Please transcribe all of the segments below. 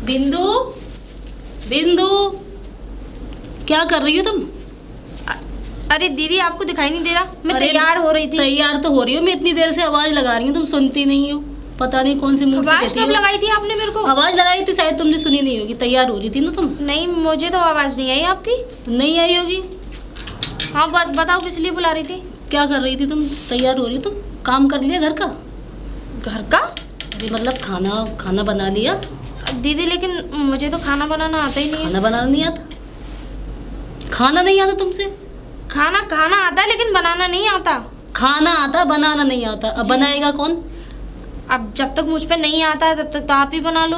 बिंदु, बिंदु, क्या कर रही हो तुम? अरे दीदी आपको दिखाई नहीं दे रहा? मैं अरे, तैयार हो रही थी। तैयार तो हो रही हो, मैं इतनी देर से आवाज लगा रही हूँ, तुम सुनती नहीं हो। पता नहीं कौन से मुंह से आवाज कहती कब हो। लगाई थी आपने मेरे को? आवाज लगाई थी, शायद तुमने सुनी नहीं होगी। तैयार हो रही थी ना तुम? नहीं, मुझे तो आवाज नहीं आई आपकी। तो नहीं आई होगी। हाँ बताओ किस लिए बुला रही थी? क्या कर रही थी तुम? तैयार हो रही तुम? काम कर लिया घर का? घर का? अरे मतलब खाना बना लिया? दीदी लेकिन मुझे तो खाना बनाना आता ही नहीं है। खाना बनाना नहीं आता? खाना नहीं आता तुमसे? खाना आता है लेकिन बनाना नहीं आता। खाना आता, बनाना नहीं आता। अब बनाएगा कौन? अब जब तक मुझ पे नहीं आता है तब तक तो आप ही बना लो।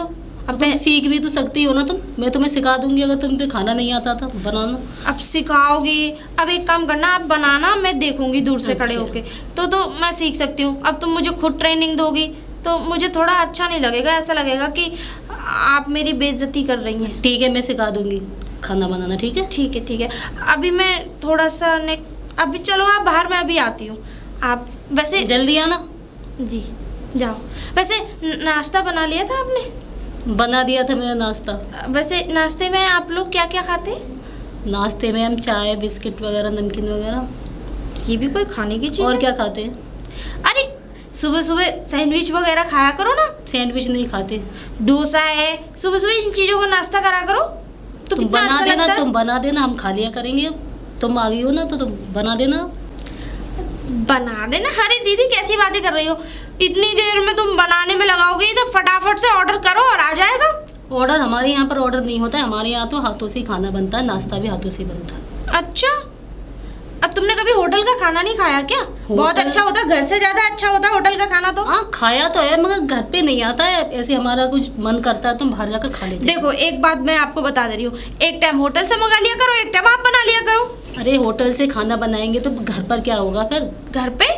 अब तुम सीख भी तो सकती हो ना तुम। मैं तुम्हें सिखा दूंगी अगर तुम पे खाना नहीं आता था बनाना। अब सिखाओगी? अब एक काम करना, आप बनाना, मैं देखूंगी दूर से खड़े अच्छा। होके, तो मैं सीख सकती हूँ। अब तुम मुझे खुद ट्रेनिंग दोगी तो मुझे थोड़ा अच्छा नहीं लगेगा। ऐसा लगेगा कि आप मेरी बेइज्जती कर रही हैं। ठीक है, मैं सिखा दूंगी खाना बनाना। ठीक है, ठीक है। अभी मैं थोड़ा सा अभी चलो आप बाहर, मैं अभी आती हूँ। आप वैसे जल्दी आना। जी जाओ। वैसे नाश्ता बना लिया था आपने? बना दिया था मेरा नाश्ता। वैसे नाश्ते में आप लोग क्या क्या खाते हैं? नाश्ते में हम चाय, बिस्किट वगैरह, नमकीन वगैरह। ये भी कोई खाने की चीज़ और है? क्या खाते हैं? अरे सुबह सुबह सैंडविच वगैरह खाया करो ना। सैंडविच नहीं खाते। डोसा है, सुबह सुबह इन चीज़ों को नाश्ता करा करो तो तुम कितना बना अच्छा देना, लगता है। तुम बना देना, हम खा लिया करेंगे। अब तुम आ गई हो ना तो तुम बना देना। बना देना? अरे दीदी कैसी बातें कर रही हो? इतनी देर में तुम बनाने में लगाओगी तो फटाफट से ऑर्डर करो और आ जाएगा। ऑर्डर हमारे यहाँ पर ऑर्डर नहीं होता है। हमारे यहाँ तो हाथों से ही खाना बनता है, नाश्ता भी हाथों से ही बनता है। अच्छा, अब तुमने कभी होटल का खाना नहीं खाया क्या? बहुत अच्छा होता, घर से ज्यादा अच्छा होता होटल का खाना तो। हाँ खाया तो है मगर घर पे नहीं आता है। ऐसे हमारा कुछ मन करता है तुम बाहर जाकर खा लेते। देखो एक बात मैं आपको बता दे रही हूँ, एक टाइम होटल से मंगा लिया करो, एक टाइम आप बना लिया करो। अरे होटल से खाना बनाएंगे तो घर पर क्या होगा फिर? घर पे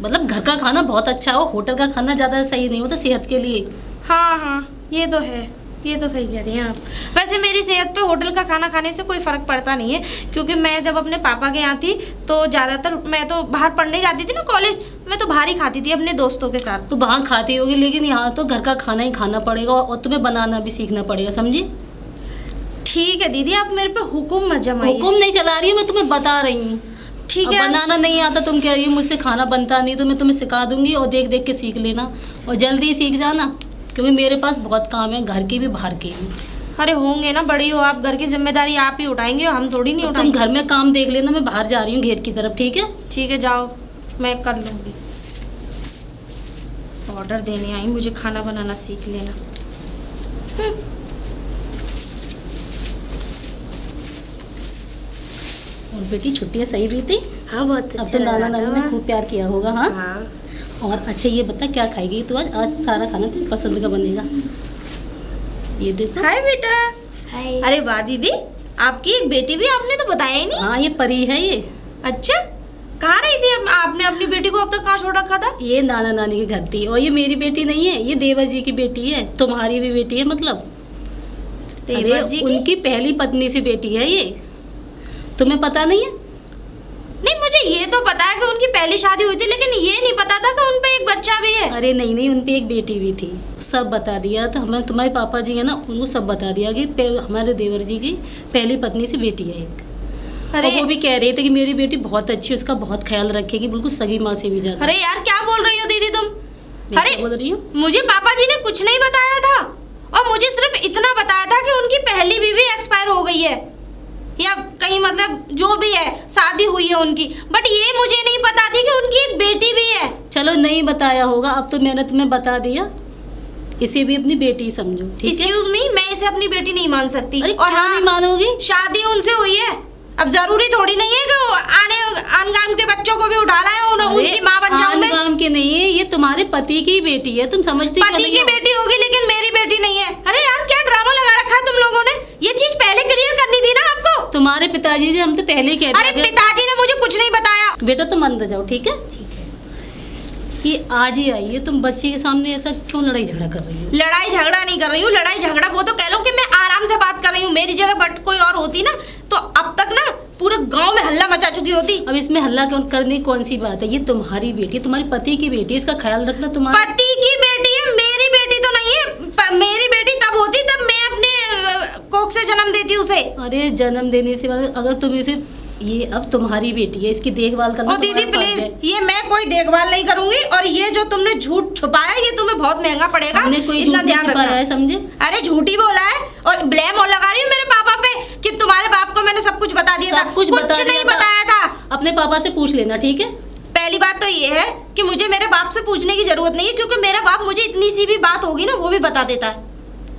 मतलब घर का खाना बहुत अच्छा हो, होटल का खाना ज़्यादा सही नहीं होता सेहत के लिए। हाँ ये तो है, ये तो सही कह रही हैं आप। वैसे मेरी सेहत पे होटल का खाना खाने से कोई फ़र्क पड़ता नहीं है, क्योंकि मैं जब अपने पापा के यहाँ थी तो ज़्यादातर मैं तो बाहर पढ़ने जाती थी ना कॉलेज, मैं तो बाहर ही खाती थी अपने दोस्तों के साथ। तो वहाँ खाती होगी लेकिन यहाँ तो घर का खाना ही खाना पड़ेगा और तुम्हें बनाना भी सीखना पड़ेगा, समझी? ठीक है दीदी, आप मेरे पे हुक्म मत जमाइए। हुक्म नहीं चला रही हूँ, मैं तुम्हें बता रही हूँ। ठीक अब है। बनाना नहीं आता, तुम कह रही हो मुझसे खाना बनता नहीं, तो मैं तुम्हें सिखा दूंगी और देख देख के सीख लेना और जल्दी ही सीख जाना, क्योंकि मेरे पास बहुत काम है, घर के भी बाहर के भी। अरे होंगे ना, बड़ी हो आप, घर की जिम्मेदारी आप ही उठाएंगे, हम थोड़ी नहीं तुम उठाएंगे। घर में काम देख लेना, मैं बाहर जा रही हूँ घेर की तरफ। ठीक है? ठीक है जाओ, मैं कर लूँगी। ऑर्डर देने आई, मुझे खाना बनाना सीख लेना। और बेटी छुट्टियाँ सही भी थी? हाँ बहुत अब तो नाना नानी ने खूब प्यार किया होगा। हाँ और अच्छा ये बता क्या खाएगी तू आज? आज सारा खाना तेरी पसंद का बनेगा। ये देखो। हाय बेटा। हाय। अरे वाह दीदी, आपकी एक बेटी भी आपने तो बताया ही नहीं। हाँ ये परी है ये। अच्छा, कहाँ रही थी आपने अपनी बेटी को? अब तक कहाँ छोड़ रखा था? ये नाना नानी के घर थी और ये मेरी बेटी नहीं है, ये देवर जी की बेटी है। तुम्हारी भी बेटी है मतलब? देवर जी की? उनकी पहली पत्नी से बेटी है ये, तुम्हें पता नहीं है? नहीं, मुझे ये तो पता है कि उनकी पहली शादी हुई थी, लेकिन ये नहीं पता था कि उनपे एक बच्चा भी है। अरे नहीं उनपे एक बेटी भी थी। सब बता दिया तो हमें, तुम्हारे पापा जी है ना, उनको सब बता दिया कि हमारे देवर जी की पहली पत्नी से बेटी है एक। अरे और वो भी कह रही थी कि मेरी बेटी बहुत अच्छी, उसका बहुत ख्याल रखेगी, बिल्कुल सगी माँ से भी ज्यादा। अरे यार क्या बोल रही हो दीदी तुम? मैं अरे क्या बोल रही हूँ? मुझे पापा जी ने कुछ नहीं बताया था, और मुझे सिर्फ इतना बताया था कि उनकी पहली बीवी एक्सपायर हो गई है, या कहीं मतलब जो भी है शादी हुई है उनकी, बट ये मुझे नहीं पता थी कि उनकी एक बेटी भी है। चलो नहीं बताया होगा, अब तो मैंने तुम्हें बता दिया, इसे भी अपनी बेटी समझो। ठीक है? एक्सक्यूज मी, मैं इसे अपनी बेटी नहीं मान सकती। अरे और क्यों नहीं मानोगी? शादी उनसे हुई है, अब जरूरी थोड़ी नहीं है कि वो अनगाम के बच्चों को भी उठा लाए और उनकी माँ बन जाऊं मैं। काम के नहीं है, ये तुम्हारे पति की बेटी है, तुम समझती क्यों पति नहीं की हो? बेटी होगी लेकिन मेरी बेटी नहीं है। अरे यार क्या ड्रामा लगा रखा है तुम लोगों ने? ये चीज पहले क्लियर करनी थी ना आपको। तुम्हारे पिताजी ने, हम तो पहले ही कह अरे दिया। पिताजी ने मुझे कुछ नहीं बताया। बेटा तुम अंदर जाओ। ठीक है? ये आज ही आई है, तुम बच्चे के सामने ऐसा क्यों लड़ाई झगड़ा कर रही हो? लड़ाई झगड़ा नहीं कर रही हूँ, लड़ाई झगड़ा वो तो कह लो कि मैं आराम से बात कर रही हूँ। मेरी जगह बट कोई और होती ना तो अब तक ना पूरे गांव में हल्ला मचा चुकी होती। अब इसमें हल्ला करने की कौन सी बात है? ये तुम्हारी बेटी, तुम्हारे पति की बेटी, इसका ख्याल रखना तुम्हारा। पति की बेटी है, मेरी बेटी तो नहीं है। मेरी बेटी तब होती से। अरे जन्म देने से बाद अगर तुम इसे, ये अब तुम्हारी बेटी है, इसकी देखभाल करना ओ दीदी तुम्हारा फर्ज प्लीज, है। ये मैं कोई देखभाल नहीं करूंगी, और ये जो तुमने झूठ छुपाया ये तुम्हें बहुत महंगा पड़ेगा। हमने कोई इतना झूठ नहीं ध्यान छिपाया रखना। है, समझे? अरे झूठी बोला है और ब्लेम और लगा रही हूँ मेरे पापा पे कि तुम्हारे बाप को मैंने सब कुछ बता दिया था। सब कुछ बता नहीं दिया था। बताया था। अपने पापा से पूछ लेना, ठीक है? पहली बात तो ये है कि मुझे मेरे बाप से पूछने की जरूरत नहीं है, क्योंकि मेरा बाप मुझे इतनी सी भी बात होगी ना वो भी बता देता है।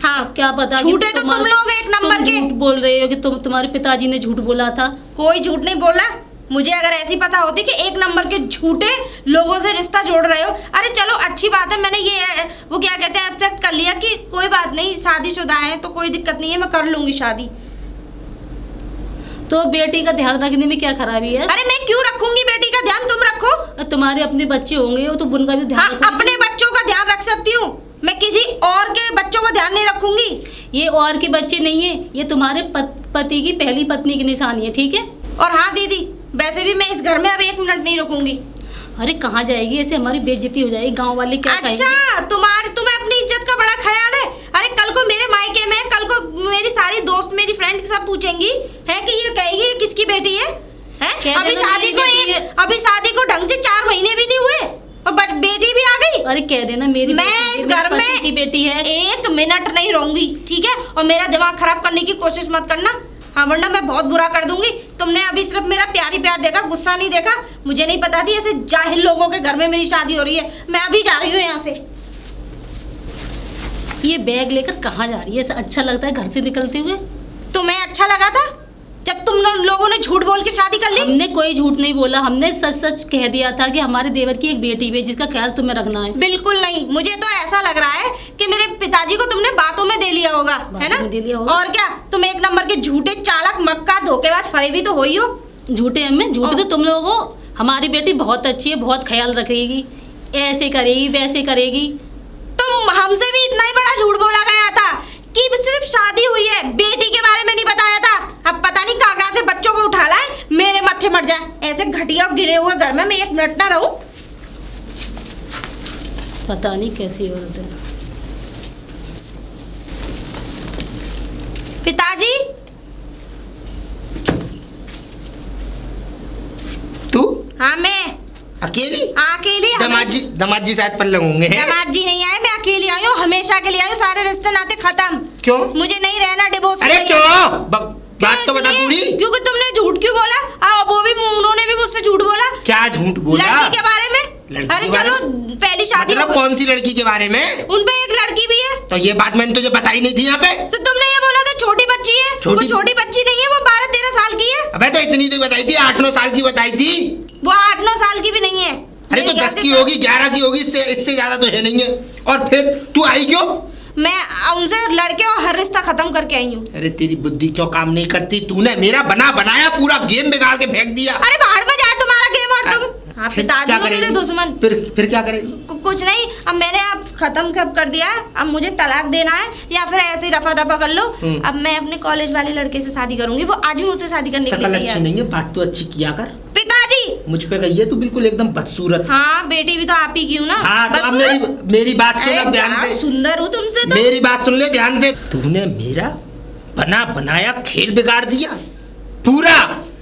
हाँ, क्या पता कि झूठे तो तुम लोग एक नंबर तुम के। झूठ बोल रहे हो कि तुम्हारे पिताजी ने झूठ बोला था। कोई झूठ नहीं बोल रहा। मुझे अगर ऐसी पता होती कि एक नंबर के झूठे लोगों से रिश्ता जोड़ रहे हो, अरे चलो अच्छी बात है, मैंने ये वो क्या कहते हैं एक्सेप्ट कर लिया कि कोई बात नहीं, शादीशुदा है तो कोई दिक्कत नहीं है, मैं कर लूंगी शादी। तो बेटी का ध्यान रखने में क्या खराबी है? अरे मैं क्यों रखूंगी बेटी का ध्यान, तुम रखो। तुम्हारे अपने बच्चे होंगे वो तो उनका भी ध्यान हाँ, रखोगे। अपने बच्चों का ध्यान रख सकती हूँ, मैं किसी और के बच्चों का ध्यान नहीं रखूंगी। ये और के बच्चे नहीं है, ये तुम्हारे पति की पहली पत्नी की निशानी है, ठीक है? और हाँ दीदी, वैसे भी मैं इस घर में अब 1 मिनट नहीं रुकूंगी। अरे कहाँ जाएगी? ऐसे हमारी बेइज्जती हो जाएगी, गांव वाले क्या कहेंगे? अच्छा, तुम्हें अपनी इज्जत का बड़ा ख्याल है। अरे कल को मेरे मायके में, कल को मेरी सारी दोस्त, मेरी फ्रेंड सब पूछेंगी है कि ये कहेगी ये किसकी बेटी है? अभी शादी को ढंग से 4 महीने भी नहीं हुए और बेटी भी आ गई। अरे कह देना मेरी मैं इस घर में की बेटी है। 1 मिनट नहीं रहूंगी, ठीक है? और मेरा दिमाग खराब करने की कोशिश मत करना, हाँ, वरना मैं बहुत बुरा कर दूंगी। तुमने अभी सिर्फ मेरा प्यार ही प्यार देखा, गुस्सा नहीं देखा। मुझे नहीं पता थी ऐसे जाहिल लोगों के घर में मेरी शादी हो रही है। मैं अभी जा रही हूँ यहाँ से। ये बैग लेकर कहाँ जा रही है? ऐसा अच्छा लगता है घर से निकलते हुए? तुम्हें अच्छा लगा था जब तुम लोगों ने झूठ बोल के शादी कर ली? हमने कोई झूठ नहीं बोला, हमने सच सच कह दिया था कि हमारे देवर की एक बेटी भी है जिसका ख्याल तुम्हें रखना है। बिल्कुल नहीं, मुझे तो ऐसा लग रहा है कि मेरे पिताजी को तुमने बातों में दे लिया होगा, है ना? दे लिया होगा। और क्या, तुम 1 नंबर के झूठे चालाक मक्कार धोखेबाज फरेबी तो हो ही हो। झूठे हमें झूठे तो तुम लोगों को। हमारी बेटी बहुत अच्छी है, बहुत ख्याल रखेगी, ऐसे करेगी वैसे करेगी। तुम हमसे भी इतना ही बड़ा झूठ बोला गया था कि सिर्फ शादी हुई है, बेटी के बारे में नहीं बताया था। अब पता नहीं कहाँ से बच्चों को उठा लाए, मेरे मत्थे मर जाए। ऐसे घटिया गिरे हुए घर में मैं 1 मिनट ना रहूं। पता नहीं कैसी औरत है। पिताजी, तू हाँ मैं अकेली? अकेली। दामाद जी शायद पल्ले होंगे हैं? दामाद जी नहीं आए, मैं अकेली आई हूँ, हमेशा के लिए आई हूँ। सारे रिश्ते नाते खत्म। क्यों? मुझे नहीं रहना, डिवोर्स। अरे क्यों? बात तो बता पूरी। क्योंकि तुमने झूठ क्यों बोला? वो भी उन्होंने भी मुझसे झूठ बोला। क्या झूठ बोला? लड़की के बारे में। अरे चलो, पहली शादी मतलब कौन सी लड़की के बारे में? उनपे एक लड़की भी है। तो ये बात मैंने तुझे बताई नहीं थी यहाँ पे। तो तुमने ये बोला था छोटी बच्ची है। वो छोटी बच्ची नहीं है, वो 12-13 साल की है। अबे तो इतनी तो बताई थी, 8-9 साल की बताई थी। वो 8-9 साल की भी नहीं है। अरे तो 10 की होगी, 11 की होगी, इससे ज्यादा तो है नहीं है। और फिर तू आई क्यों? मैं उनसे लड़के और हर रिश्ता खत्म करके आई हूँ। अरे तेरी बुद्धि क्यों काम नहीं करती? तूने मेरा बनाया पूरा गेम बिगाड़ के फेंक दिया। अरे भाड़ में जाए तुम्हारा गेम और तुम। हाँ, पिताजी हो मेरे दुश्मन। फिर क्या करेगी? कुछ नहीं, अब मैंने अब खत्म कब कर दिया है। अब मुझे तलाक देना है या फिर ऐसे ही रफा दफा कर लो। अब मैं अपने कॉलेज वाले लड़के से शादी करूंगी, वो आज भी मुझसे शादी करने के लिए शकल अच्छी नहीं है, बात तो अच्छी किया कर। पिताजी मुझ पे गई है तू बिल्कुल एकदम बदसूरत। हाँ, बेटी भी तो आप ही की हूँ ना। हाँ, तो अब मेरी बात सुन अब ध्यान से। सुंदर हूँ तुमसे तो। मेरी बात सुन ले ध्यान से। तूने मेरा बनाया खेल बिगाड़ दिया पूरा।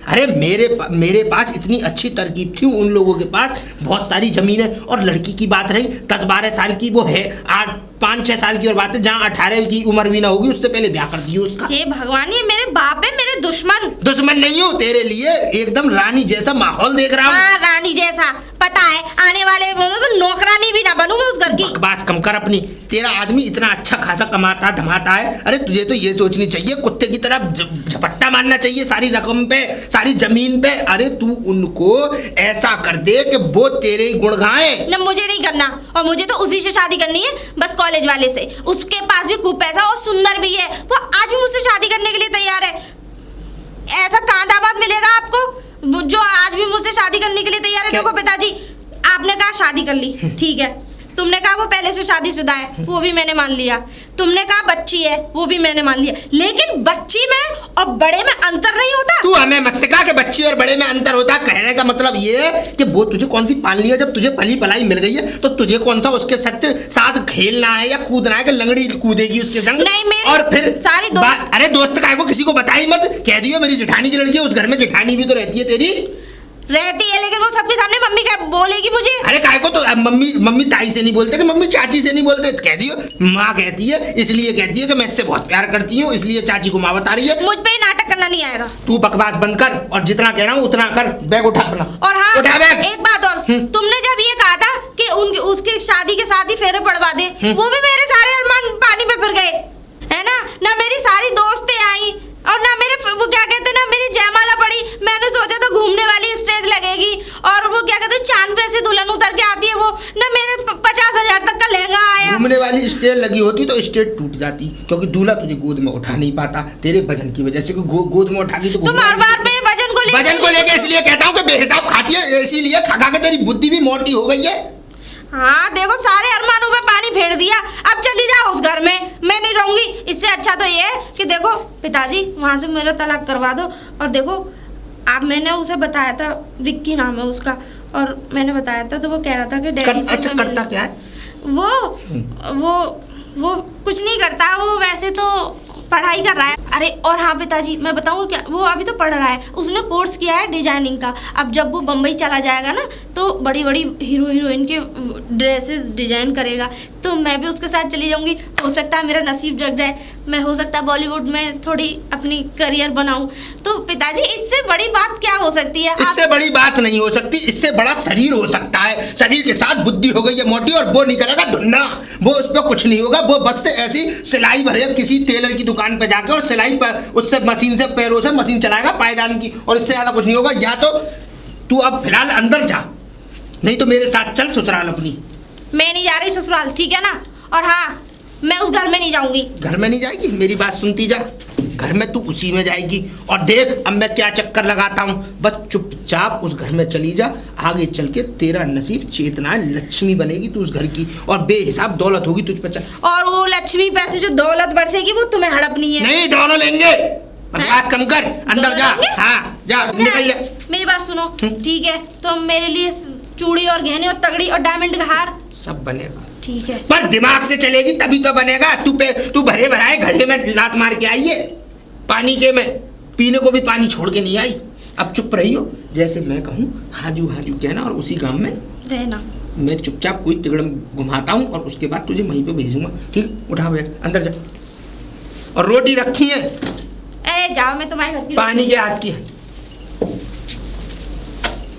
अरे मेरे पास इतनी अच्छी तरकीब थी, उन लोगों के पास बहुत सारी जमीनें। और लड़की की बात रही 10-12 साल की, वो है 5-6 साल की और बात है, जहाँ 18 की उम्र भी ना होगी उससे पहले ब्याह कर दियो उसका। हे भगवान, ये मेरे बाप है, मेरे दुश्मन नहीं हूँ, तेरे लिए एकदम रानी जैसा माहौल देख रहा हूँ। हाँ, रानी जैसा। पता है आने वाले नौकरानी भी ना बनूं मैं उस घर की। बकवास कम कर अपनी। तेरा आदमी इतना अच्छा खासा कमाता धमाता है। अरे तुझे तो ये सोचनी चाहिए, कुत्ते की तरह झपट्टा मारना चाहिए सारी रकम पे, सारी जमीन पे। अरे तू उनको ऐसा कर दे कि वो तेरे ही गुण गाएं। ना, मुझे नहीं करना, और मुझे तो उसी से शादी करनी है, बस कॉलेज वाले से। उसके पास भी खूब पैसा और सुंदर भी है, वो आज भी मुझसे शादी करने के लिए तैयार है। ऐसा कहाँ दामाद मिलेगा आपको जो आज भी मुझसे शादी करने के लिए तैयार है? देखो पिताजी, आपने कहा शादी कर ली, ठीक है। तुमने कहा वो पहले से शादीशुदा है, वो भी मैंने मान लिया। तुमने कहा बच्ची है, वो भी मैंने मान लिया, लेकिन बच्ची में और बड़े में अंतर नहीं होता। तू हमें मत सिखा के बच्ची और बड़े में अंतर होता। कहने का मतलब ये है कि वो तुझे कौन सी पालनी है, जब तुझे पली पलाई मिल गई है तो तुझे कौन सा उसके साथ खेलना है या कूदना है कि लंगड़ी कूदेगी उसके संग। नहीं, मेरी और फिर सारी दोस्त अरे दोस्त का को किसी को बताई मत, कह दियो मेरी जेठानी की लड़की है, उस घर में जेठानी भी तो रहती है तेरी। रहती है, लेकिन वो सबके सामने मम्मी क्या बोलेगी मुझे? अरे काय को तो मम्मी ताई से नहीं बोलते कि मम्मी चाची से नहीं बोलते, कह दियो माँ कहती है, इसलिए कहती है कि मैं इससे बहुत प्यार करती हूँ, इसलिए चाची को माँ बता रही है। मुझ पे नाटक करना नहीं आएगा। तू बकवास बंद कर और जितना कह रहा हूँ उतना कर। बैग उठा अपना। और हाँ, उठा बैग। एक बात और, तुमने जब ये कहा था कि उसकी शादी के साथ ही फेरे पड़वा दे, वो भी मेरे सारे अरमान पानी में फिर गए, है ना? ना मेरी सारी दोस्तें आई और ना मेरे वो क्या कहते हैं ना मेरी जयमाला पड़ी। मैंने सोचा था घूमने वाली स्टेज लगेगी और वो क्या कहते हैं चांद पे से दुल्हन उतर के आती है, वो ना मेरे 50,000 तक का लहंगा आया। घूमने वाली स्टेज लगी होती तो स्टेज टूट जाती, क्योंकि दूल्हा तुझे गोद में उठा नहीं पाता तेरे वजन की वजह से। गोद में उठा ली तो तुम हर बार मेरे वजन को लेके इसलिए कहता हूँ कि बेहिसाब खाती है, इसीलिए खा खा के तेरी बुद्धि भी मोटी हो गई है। हाँ देखो, सारे अरमानों पे पानी फेर दिया, अब चली जाओ उस घर में, मैं नहीं रहूंगी। इससे अच्छा तो ये है कि देखो पिताजी वहाँ से मेरा तलाक करवा दो। और देखो आप, मैंने उसे बताया था, विक्की नाम है उसका, और मैंने बताया था तो वो कह रहा था कि डैडी से अच्छा करता क्या है वो कुछ नहीं करता, वो वैसे तो पढ़ाई कर रहा है। अरे और हाँ पिताजी, मैं बताऊँ क्या, वो अभी तो पढ़ रहा है, उसने कोर्स किया है डिजाइनिंग का। अब जब वो बम्बई चला जाएगा ना तो बड़ी बड़ी हीरो हीरोइन के ड्रेसेस डिजाइन करेगा, तो मैं भी उसके साथ चली जाऊंगी। हो सकता है मेरा नसीब जग जाए, मैं हो सकता है बॉलीवुड में थोड़ी अपनी करियर बनाऊं। तो पिताजी इससे बड़ी बात क्या हो सकती है? इससे बड़ी बात नहीं हो सकती, इससे बड़ा शरीर हो सकता है। शरीर के साथ बुद्धि हो गई है मोटी, और वो नहीं करेगा धुन्ना, वो उस पर कुछ नहीं होगा। वो बस से ऐसी सिलाई भरे किसी टेलर की दुकान पे जाकर और सिलाई पर उससे मशीन से पैरों से मशीन चलाएगा पायदान की, और इससे ज्यादा कुछ नहीं होगा। या तो तू अब फिलहाल अंदर जा, नहीं तो मेरे साथ चल ससुराल अपनी। मैं नहीं जा रही ससुराल, ठीक है ना? और हाँ, मैं उस घर में नहीं जाऊंगी। घर में नहीं जाएगी? मेरी बात सुनती जा, घर में तू उसी में जाएगी। और देख अब मैं क्या चक्कर लगाता हूँ, बस चुपचाप उस घर में चली जा। आगे चल के तेरा नसीब चेतना लक्ष्मी बनेगी तू उस घर की, और बेहिसाब दौलत होगी तुझ पर। चल। और वो लक्ष्मी पैसे जो दौलत बरसेगी वो तुम्हें हड़पनी है। नहीं, दोनों लेंगे। बकवास कम कर, अंदर जा। हाँ जा, निकल जा। मेरी बात सुनो, ठीक है? तो मेरे लिए चूड़ी और गहने और तगड़ी और डायमंड का हार सब बनेगा, ठीक है? पर दिमाग से चलेगी तभी तो बनेगा। तू भरे भराए घड़े में लात मार के आई है, पानी के में पीने को भी पानी छोड़ के नहीं आई। अब चुप रही हो, जैसे मैं कहूँ हाजू हाजू कहना, और उसी काम में रहना। मैं चुपचाप कोई तिगड़म घुमाता हूँ और उसके बाद तुझे वहीं पे भेजूंगा। ठीक, उठा बैग, अंदर जा। और रोटी रखी है, ए जाओ, मैं तुम्हारे घर की पानी के हाथ की है।